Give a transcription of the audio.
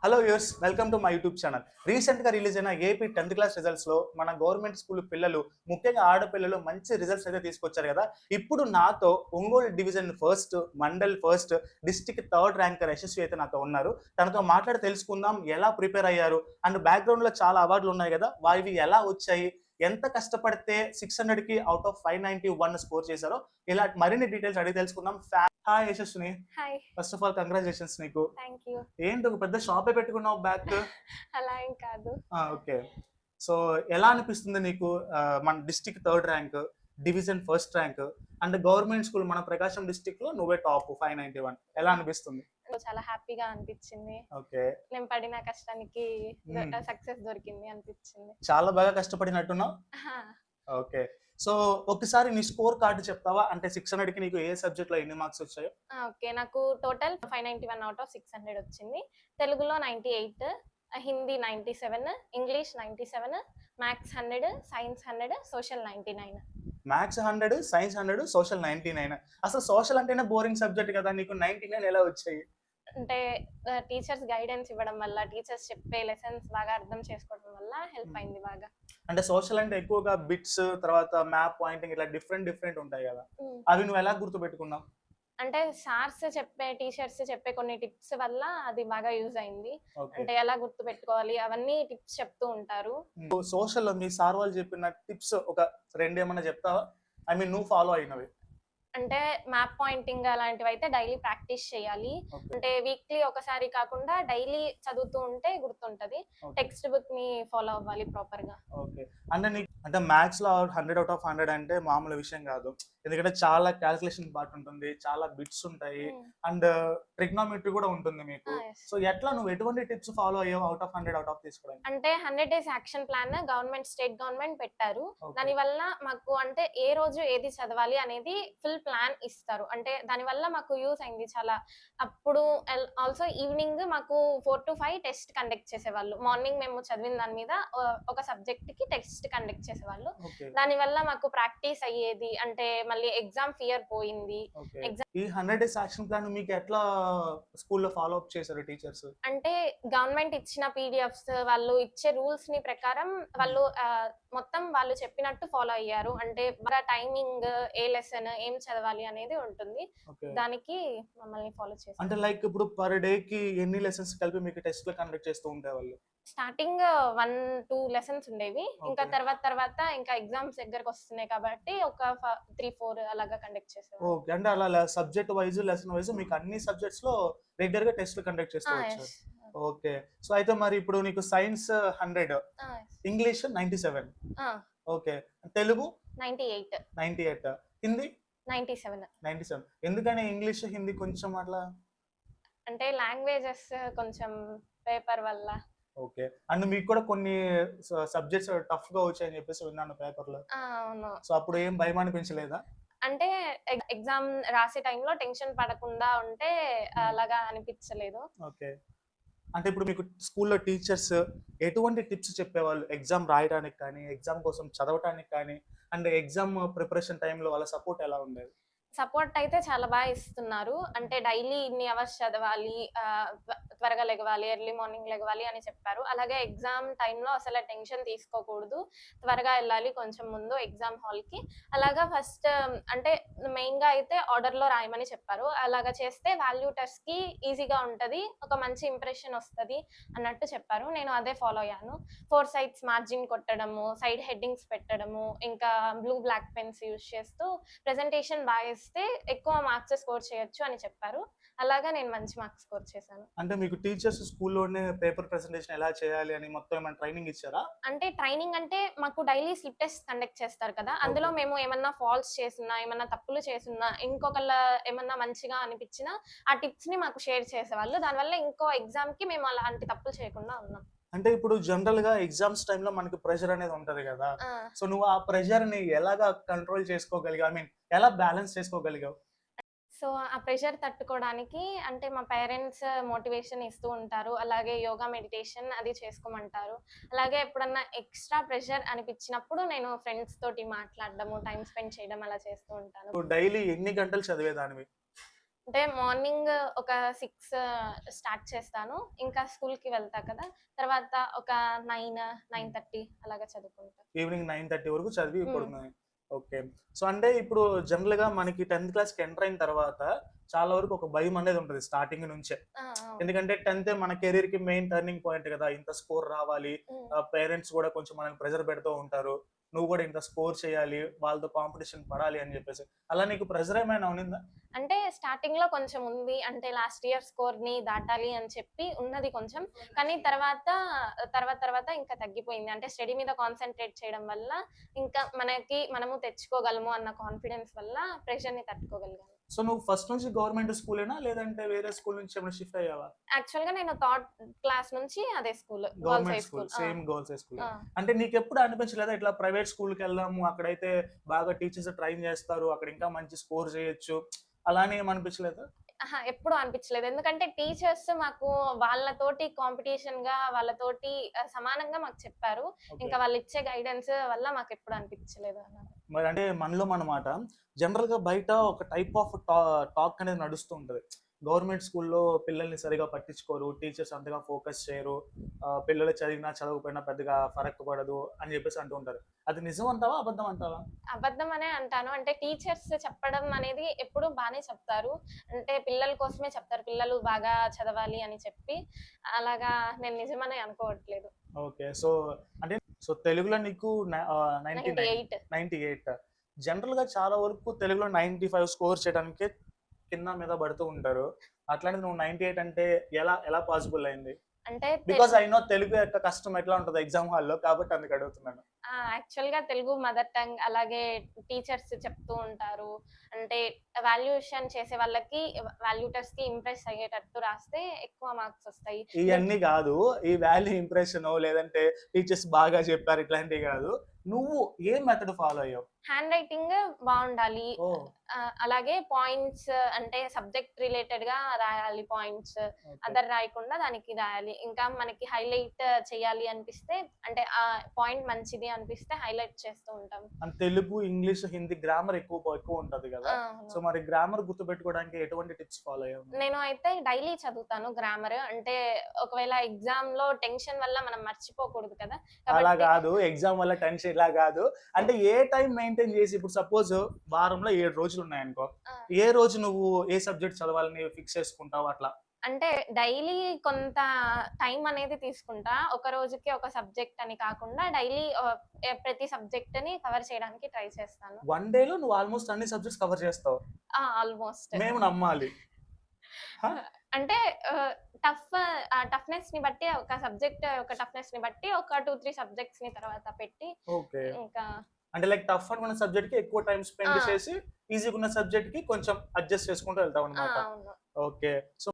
Hello viewers, welcome to my YouTube channel. రీసెంట్గా release అయిన AP 10th class రిజల్ట్స్లో మన government school పిల్లలు, ముఖ్యంగా ఆడపిల్లలు మంచి రిజల్ట్స్ అయితే తీసుకొచ్చారు కదా. ఇప్పుడు నాతో Ongole division first, mandal first, district third ranker Yashasvi అయితే నాతో ఉన్నారు. తనతో మాట్లాడి తెలుసుకుందాం ఎలా ప్రిపేర్ అయ్యారు అండ్ బ్యాక్గ్రౌండ్లో చాలా అవార్డులు ఉన్నాయి కదా, వాటివి ఎలా వచ్చాయి, ఎంత కష్టపడితే 600కి అవుట్ ఆఫ్ 591 స్కోర్ చేశారో, ఇలా మరిన్ని డీటెయిల్స్ అడిగి తెలుసుకుందాం. Hi Yashaswini. Hi. First of all congratulations నీకు. Thank you. ఏంటి ఒక పెద్ద షాపే పెట్టుకున్నావు బ్యాక్? అలా ఏం కాదు. ఓకే. సో ఎలా అనిపిస్తుంది నీకు మన district third rank, division first rank and government school మన ప్రకాశం డిస్ట్రిక్ట్ లో నువ్వే టాప్ 591 ఎలా అనిపిస్తుంది? చాలా హ్యాపీగా అనిపించింది. ఓకే. నేను పడిన కష్టానికి సక్సెస్ దొరికింది అనిపించింది. చాలా బాగా కష్టపడినట్టున్నావు. ఓకే. సో ఒకసారి నీ స్కోర్ కార్డు చెప్తావా? అంటే 600కి నీకు ఏ సబ్జెక్ట్ లో ఎన్ని మార్క్స్ వచ్చాయో? ఓకే, నాకు టోటల్ 591 అవుట్ ఆఫ్ 600 వచ్చింది. తెలుగులో 98, Hindi 97, English 97, maths 100, science 100, social 99. Maths 100, science 100, social 99. అసలు సోషల్ అంటేనే బోరింగ్ సబ్జెక్ట్ కదా, నీకు 99 ఎలా వచ్చాయి? అంటే టీచర్స్ గైడెన్స్ ఇవ్వడం వల్ల, టీచర్స్ చెప్పే లెసన్స్ బాగా అర్థం చేసుకోవడం వల్ల హెల్ప్ అయింది బాగా. అంటే సోషల్ అంటే ఎక్కువగా బిట్స్, తర్వాత మ్యాప్ పాయింటింగ్, ఇలా డిఫరెంట్ ఉంటాయి కదా, అవి నువ్వు ఎలా గుర్తుపెట్టుకున్నావు? అంటే సార్స్ చెప్పే, టీచర్స్ చెప్పే కొన్ని టిప్స్ వల్ల అది బాగా యూజ్ అయింది. అంటే ఎలా గుర్తు పెట్టుకోవాలి అవన్నీ టిప్స్ చెప్తూ ఉంటారు. సోషల్ లో మీ సార్ వాళ్ళు చెప్పిన టిప్స్ ఒక 2 ఏమన్నా చెప్తావా? ఐ మీన్ నువ్వు ఫాలో అయినవి. అంటే మ్యాప్ పాయింటింగ్ అలాంటివి అయితే డైలీ ప్రాక్టీస్ చేయాలి. అంటే వీక్లీ ఒకసారి కాకుండా డైలీ చదువుతూ ఉంటే గుర్తుంటది. టెక్స్ట్ బుక్ ని ఫాలో అవ్వాలి ప్రాపర్ గా. ఓకే. అంటే మ్యాథ్స్ లో 100 అవుట్ ఆఫ్ 100 అంటే మామూలు విషయం కాదు. ఎందుకంటే చాలా క్యాల్కులేషన్ పార్ట్ ఉంటుంది, చాలా బిట్స్ ఉంటాయి అండ్ ట్రిగ్నోమెట్రీ కూడా ఉంటుంది మీకు. సో ఎట్లా నువ్వు ఎటువంటి టిప్స్ ఫాలో అయ్యావు అవుట్ ఆఫ్ 100 అవుట్ ఆఫ్ తీసుకోవడానికి? అంటే 100 days action plan government, state government పెట్టారు. దాని వల్ల మాకు అంటే ఏ రోజు ఏది చదవాలి అనేది ఫుల్ ప్లాన్ ఇస్తారు. అంటే దాని వల్ల మాకు యూస్ అయింది చాలా. అప్పుడు ఆల్సో ఈవినింగ్ మాకు 4 to 5 టెస్ట్ కండక్ట్ చేసేవాళ్ళు. మార్నింగ్ మేము చదివిన దాని మీద ఒక సబ్జెక్ట్ కి టెస్ట్ కండక్ట్ చేసేవాళ్ళు. దాని వల్ల మాకు ప్రాక్టీస్ అయ్యేది. అంటే మళ్ళీ ఎగ్జామ్ ఫియర్ పోయింది. ఈ 100 డేస్ యాక్షన్ ప్లాన్ మీకు ఎట్లా స్కూల్లో ఫాలో అప్ చేశారు టీచర్స్? అంటే గవర్నమెంట్ ఇచ్చిన పీడిఎఫ్స్, వాళ్ళు ఇచ్చే రూల్స్ ని ప్రకారం వాళ్ళు మొత్తం వాళ్ళు చెప్పినట్టు ఫాలో అయ్యారు. అంటే బాగా టైమింగ్, ఏ లెసన్ ఏం చదవాలి అనేది ఉంటుంది. దానికి మమ్మల్ని ఫాలో చేశారు. అంటే లైక్ ఇప్పుడు పర్ డే కి ఎన్ని లెసన్స్ కలిపి మీకు టెస్ట్ లో కండక్ట్ చేస్తూ ఉండేవాళ్ళు? స్టార్టింగ్ 1-2 లెసన్స్ ఉండేవి. ఇంకా తర్వాత ఇంకా ఎగ్జామ్స్ దగ్గరకు వస్తున్నాయి కాబట్టి ఒక 3-4 అలాగా కండక్ట్ చేసేవారు. ఓకే. అంటే అలా సబ్జెక్ట్ వైజ్, లెసన్ వైజ్ మీకు అన్ని సబ్జెక్ట్స్ లో రెగ్యులర్ గా టెస్ట్ కండక్ట్ చేస్తూ వచ్చారు. ఓకే. సో అయితే మరి ఇప్పుడు నీకు science 100, English 97, okay, Telugu 98, Hindi 97. ఎందుకని ఇంగ్లీష్, హిందీ కొంచెం అట్లా? అంటే లాంగ్వేజెస్ కొంచెం పేపర్ వల్ల. ఓకే. అండ్ మీకు కూడా కొన్ని సబ్జెక్ట్స్ టఫ్ గా వచ్చాయని చెప్పేసి విన్నాను పేపర్ లో. అవును. సో అప్పుడు ఏం భయం అనిపించలేదా? అంటే ఎగ్జామ్ రాసే టైంలో టెన్షన్ పడకుండా ఉంటే అలాగా అనిపించలేదు. ఓకే. అంటే ఇప్పుడు మీకు స్కూల్లో టీచర్స్ ఎటువంటి టిప్స్ చెప్పేవాళ్ళు ఎగ్జామ్ రాయడానికి కానీ, ఎగ్జామ్ కోసం చదవటానికి కానీ, అండ్ ఎగ్జామ్ ప్రిపరేషన్ టైంలో వాళ్ళ సపోర్ట్ ఎలా ఉండేది? సపోర్ట్ అయితే చాలా బాగా ఇస్తున్నారు. అంటే డైలీ ఇన్ని అవర్స్ చదవాలి, త్వరగా లెగవాలి, ఎర్లీ మార్నింగ్ లెగవాలి అని చెప్పారు. అలాగే ఎగ్జామ్ టైంలో అసలు టెన్షన్ తీసుకోకూడదు, త్వరగా వెళ్ళాలి కొంచెం ముందు ఎగ్జామ్ హాల్కి. అలాగా ఫస్ట్ అంటే మెయిన్గా అయితే ఆర్డర్లో రాయమని చెప్పారు. అలాగా చేస్తే వాల్యూ టెస్ట్కి ఈజీగా ఉంటుంది, ఒక మంచి ఇంప్రెషన్ వస్తుంది అన్నట్టు చెప్పారు. నేను అదే ఫాలో అయ్యాను. 4 sides మార్జిన్ కొట్టడము, సైడ్ హెడ్డింగ్స్ పెట్టడము, ఇంకా బ్లూ బ్లాక్ పెన్స్ యూజ్ చేస్తూ ప్రెజెంటేషన్ బాగా ఎక్కువ మార్క్స్ స్కోర్ చేయొచ్చు అని చెప్పారు. అలాగా నేను మంచి మార్క్స్ స్కోర్ చేశాను. అంటే మీకు టీచర్స్ స్కూల్లోనే పేపర్ ప్రెజెంటేషన్ ఎలా చేయాలి అని మొత్తం ఏమైనా ట్రైనింగ్ ఇచ్చారా? అంటే ట్రైనింగ్ అంటే మాకు డైలీ స్లిప్ టెస్ట్ కండక్ట్ చేస్తారు కదా, అందులో మేము ఏమన్నా ఫాల్స్ చేస్తున్నా, ఏమన్నా తప్పులు చేస్తున్నా, ఇంకొకళ్ళ ఏమన్నా మంచిగా అనిపించినా ఆ టిప్స్ ని మాకు షేర్ చేసేవాళ్ళు. దానివల్ల ఇంకో ఎగ్జామ్ కి మేము అలాంటి తప్పులు చేయకుండా ఉన్నాం. అంటే ఇప్పుడు జనరల్ గా ఎగ్జామ్స్ టైంలో మనకి ప్రెషర్ అనేది ఉంటది కదా, సో నువ్వు ఆ ప్రెషర్ ని ఎలాగా కంట్రోల్ చేసుకోగలిగావు? ఐ మీన్ ఎలా బ్యాలెన్స్ చేసుకోగలిగావు? సో ఆ ప్రెషర్ తట్టుకోవడానికి అంటే మా పేరెంట్స్ మోటివేషన్ ఇస్తూ ఉంటారు. అలాగే యోగా, మెడిటేషన్ అది చేసుకోమంటారు. అలాగే ఎప్పుడన్నా ఎక్స్ట్రా ప్రెషర్ అనిపించినప్పుడు నేను ఫ్రెండ్స్ తోటి మాట్లాడడము, టైం స్పెండ్ చేయడం అలా చేస్తూ ఉంటాను. డైలీ ఎన్ని గంటలు చదివేదానివి? అంటే మార్నింగ్ ఒక 6 స్టార్ట్ చేస్తాను. ఇంకా స్కూల్‌కి వెళ్తా కదా! తర్వాత ఒక 9, 9:30 అలాగా చదువుకుంటా. ఈవినింగ్ 9:30 వరకు చదివి హ్మ్. పడుకున్నాయి. ఓకే. సో, అంటే ఇప్పుడు జనరల్‌గా మనకి 10థ్ క్లాస్‌కి ఎంటర్ అయిన తర్వాత చాలా వరకు ఒక భయం అనేది ఉంటది స్టార్టింగ్ నుంచే. ఆ! అవును. ఎందుకంటే 10థ్ మన కెరియర్‌కి మెయిన్ టర్నింగ్ పాయింట్ కదా! ఇంత స్కోర్ రావాలి. హ్మ్. పేరెంట్స్ గూడా కొంచెం మనల్ని ప్రెషర్ పెడుతూ ఉంటారు. నువ్వు గూడా ఇంత స్కోర్ చేయాలి. వాళ్ళతో కాంపిటీషన్ పడాలి అని జెప్పేసి. అలా నీకు ప్రెషర్ ఏమైనా ఉన్నిందా? అంటే స్టార్టింగ్‌లో కొంచెం ఉంది. అంటే లాస్ట్ ఇయర్ స్కోర్‌ని దాటాలి అని చెప్పి ఉన్నది కొంచెం. కానీ తర్వాత ఇంకా తగ్గిపోయింది. అంటే స్టడీ మీద కాన్సంట్రేట్ చేయడం వల్ల ఇంకా మనము తెచ్చుకోగలము అన్న కాన్ఫిడెన్స్ వల్ల ప్రెషర్‌ని తట్టుకోగలిగాను. సో, నువ్వు ఫస్ట్ నుంచి గవర్నమెంట్ స్కూలేనా? లేదంటే వేరే స్కూల్ నుంచి ఏమైనా షిఫ్ట్ అయ్యావా? యాక్చువల్‌గా నేను థర్డ్ క్లాస్ నుంచి అదే school. Girls high government school. School. ఆ! సేమ్ గర్ల్స్ హై స్కూలే. ఆ! అంటే నీకెప్పుడు అనిపించలేదా ఇట్లా ప్రైవేట్ స్కూల్‌కెళ్దాము, అక్కడైతే బాగా టీచర్స్ ట్రైన్ చేస్తారు. అక్కడ ఇంకా మంచి స్కోర్ చేయొచ్చు. అలా అని ఏమి అనిపించలేదా? అహా! ఎప్పుడు అనిపించలేదు. ఎందుకంటే టీచర్స్ మాకు వాళ్ళతోటి కాంపిటీషన్‌గా వాళ్ళతోటి సమానంగా మాకు చెప్పారు. ఓకే. ఇంకా వాళ్ళిచ్చే గైడెన్స్ వల్ల మాకెప్పుడు అనిపించలేదు అలాగా. మరి అంటే మనలో మనమాట జనరల్‌గా బయట ఒక టైప్ ఆఫ్ టాక్ అనేది నడుస్తూ ఉంటది. గవర్నమెంట్ స్కూల్‌లో పిల్లల్ని సరిగ్గా పట్టించుకోరు. టీచర్స్ అంతగా ఫోకస్ చేయరు. పిల్లలు చదివినా చదవకపోయినా పెద్దగా ఫరక్ పడదు అని చెప్పేసి అంటూ ఉంటారు. అది నిజం అంటావా? అబద్ధం అంటావా? అబద్ధం అనే అంటాను. అంటే టీచర్స్ చెప్పడం అనేది ఎప్పుడూ బానే చెప్తారు. అంటే పిల్లల కోసమే చెప్తారు. పిల్లలు బాగా చదవాలి అని చెప్పి. అలాగా నేను నిజమని అనుకోవట్లేదు. ఓకే. సో, అంటే సో, తెలుగులో నీకు 99 98. 98 జనరల్‌గా చాలా వరకు తెలుగులో 95 స్కోర్ చేయడానికే కింద మీద పడుతూ ఉంటారు. అట్లాంటిది నువ్వు 98 అంటే ఎలా ఎలా పాసిబుల్ అయింది? అంటే బికాజ్ ఐ నో తెలుగు యొక్క కష్టం ఎట్లా ఉంటదో ఎగ్జామ్ హాల్‌లో కాబట్టి అందుకు అడుగుతున్నాను. యాక్చువల్‌గా తెలుగు మదర్ టంగ్ అలాగే టీచర్స్ చెప్తూ ఉంటారు. అంటే వాల్యుయేషన్ చేసే వాళ్ళకి వాల్యూటర్స్‌కి ఇంప్రెస్ అయ్యేటట్టు రాస్తే ఎక్కువ మార్క్స్ వస్తాయి. ఇయన్నీ గాదు. ఈ వాల్యూ ఇంప్రెషనో లేదంటే టీచర్స్ బాగా చెప్పారు ఇట్లాంటివి గాదు. నువ్వు ఏ మెథడ్ ఫాలో అయ్యావు? హ్యాండ్ రైటింగ్ బావుండాలి. ఓహ్! అలాగే పాయింట్స్ అంటే సబ్జెక్ట్ రిలేటెడ్‌గా రాయాలి పాయింట్స్. ఓకే. అదర్ రాయకుండా దానికి రాయాలి. ఇంకా మనకి హైలైట్ చేయాలి అనిపిస్తే అంటే ఆ పాయింట్ మంచిది అనిపిస్తే హైలైట్ చేస్తూ ఉంటాం. And Telugu, English, Hindi grammar ఎక్కువ ఉంటది గదా! అవును. సో, మరి గ్రామర్ గుర్తుపెట్టుకోవడానికి ఎటువంటి టిప్స్ ఫాలో అయ్యావు నువ్వు? నేను అయితే డైలీ చదువుతాను గ్రామర్. అంటే ఒకవేళ ఎగ్జామ్‌లో టెన్షన్ వల్ల మనం మర్చిపోకూడదు కదా! అలా కాబట్టి గాదు. ఎగ్జామ్ వల్ల టెన్షన్ ఇలా గాదు. అంటే ఏ టైమ్ మెయింటైన్ జేసి ఇప్పుడు సపోజ్ వారంలో 7 రోజులున్నాయనుకో. ఆ! ఏ రోజు నువ్వు ఏ సబ్జెక్ట్ చదవాలని ఫిక్స్ చేసుకుంటావు అట్లా? అంటే డైలీ కొంత టైం అనేది తీసుకుంటా. ఒక రోజుకి ఒక సబ్జెక్ట్ అని కాకుండా డైలీ ప్రతి సబ్జెక్ట్‌ని కవర్ చేయడానికి ట్రై చేస్తాను. వన్ డేలో నువ్వు ఆల్‌మోస్ట్ అన్ని సబ్జెక్ట్స్ కవర్ చేస్తావు. ఆల్‌మోస్ట్. మేము నమ్మాలి. హ! అంటే ఆహ్, టఫ్‌నెస్‌ని బట్టి ఒక సబ్జెక్ట్ యొక్క టఫ్‌నెస్‌ని బట్టి ఒక 2, 3 సబ్జెక్ట్స్‌ని తర్వాత పెట్టి ఓకే. ఇంకా అంటే లైక్ టఫ్ అనుకున్న సబ్జెక్ట్‌కి ఎక్కువ టైమ్ స్పెండ్ ఆ! చేసి, ఈజీగున్న సబ్జెక్ట్‌కి కొంచెం అడ్జస్ట్ చేసుకుంటూ వెళ్తావన్నమాట. అవును. ఓకే. సో